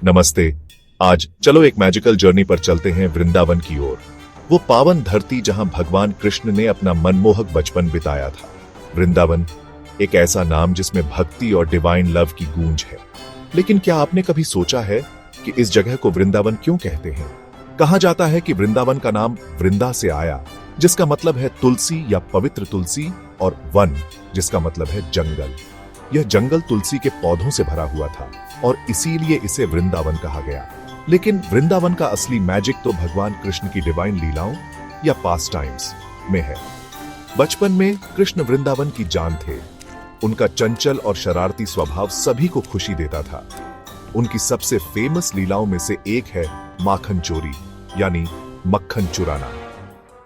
नमस्ते। आज चलो एक मैजिकल जर्नी पर चलते हैं वृंदावन की ओर। वो पावन धरती जहां भगवान कृष्ण ने अपना मनमोहक बचपन बिताया था। वृंदावन एक ऐसा नाम जिसमें भक्ति और डिवाइन लव की गूंज है। लेकिन क्या आपने कभी सोचा है कि इस जगह को वृंदावन क्यों कहते हैं? कहा जाता है कि वृंदावन का नाम वृंदा से आया, जिसका मतलब है तुलसी या पवित्र तुलसी, और वन जिसका मतलब है जंगल। यह जंगल तुलसी के पौधों से भरा हुआ था और इसीलिए इसे वृंदावन कहा गया। लेकिन वृंदावन का असली मैजिक तो भगवान कृष्ण की डिवाइन लीलाओं या पास टाइम्स में है। बचपन में कृष्ण वृंदावन की जान थे। उनका चंचल और शरारती स्वभाव सभी को खुशी देता था। उनकी सबसे फेमस लीलाओं में से एक है माखन चोरी, यानी मक्खन चुराना।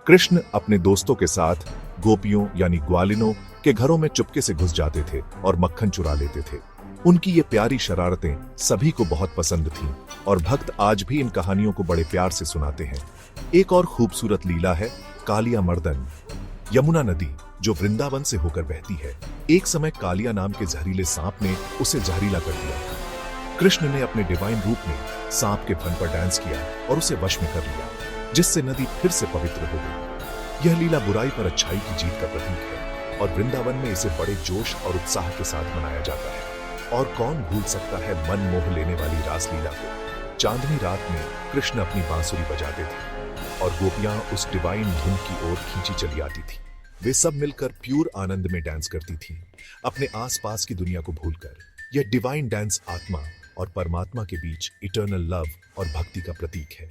कृष्ण अपने दोस्तों के साथ गोपियों यानी ग्वालिनों के घरों में चुपके से घुस जाते थे और मक्खन चुरा लेते थे। उनकी ये प्यारी शरारतें सभी को बहुत पसंद थीं और भक्त आज भी इन कहानियों को बड़े प्यार से सुनाते हैं। एक और खूबसूरत लीला है कालिया मर्दन, यमुना नदी जो वृंदावन से होकर बहती है। एक समय कालिया नाम के जहरीले सांप ने उसे जहरीला कर दिया था। कृष्ण ने अपने डिवाइन रूप में सांप के फन पर डांस किया और उसे वश में कर लिया, जिससे नदी फिर से पवित्र हो गई। यह लीला बुराई पर अच्छाई की जीत का प्रतीक है और वृंदावन में इसे बड़े जोश और उत्साह के साथ मनाया जाता है। और कौन भूल सकता है मन मोह लेने वाली रासलीला को। चांदनी रात में कृष्ण अपनी बांसुरी बजाते थे और गोपियां उस डिवाइन धुन की ओर खींची चली आती थी। वे सब मिलकर प्यूर आनंद में डांस करती थीं, अपने आसपास की दुनिया को भूलकर। यह डिवाइन डांस आत्मा और परमात्मा के बीच इटर्नल लव और भक्ति का प्रतीक है।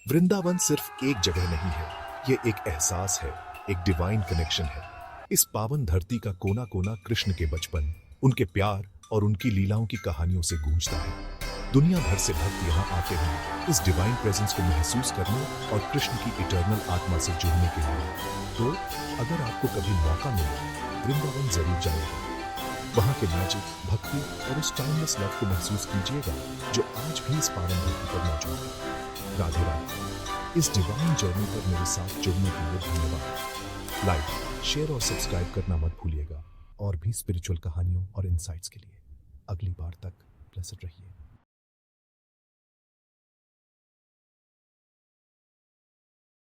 वृंदावन सिर्फ एक जगह नहीं है, यह एक एहसास है, एक डिवाइन कनेक्शन है। इस पावन धरती का कोना कोना कृष्ण के बचपन, उनके प्यार और उनकी लीलाओं की कहानियों से गूंजता है। दुनिया भर से भक्त यहाँ आते हैं इस डिवाइन प्रेजेंस को महसूस करने और कृष्ण की इटर्नल आत्मा से जुड़ने के लिए। तो अगर आपको कभी मौका मिले, वृंदावन जरूर जाइए। वहाँ के मैजिक, भक्ति और उस टाइमलेस लव को महसूस कीजिएगा जो आज भी इस पावन धरती पर मौजूद है। राधे राधे। इस डिवाइन जर्नी पर मेरे साथ जुड़ने के लिए धन्यवाद। लाइक, शेयर और सब्सक्राइब करना मत भूलिएगा और भी स्पिरिचुअल कहानियों और इंसाइट्स के लिए। अगली बार तक ब्लेस्ड रहिए।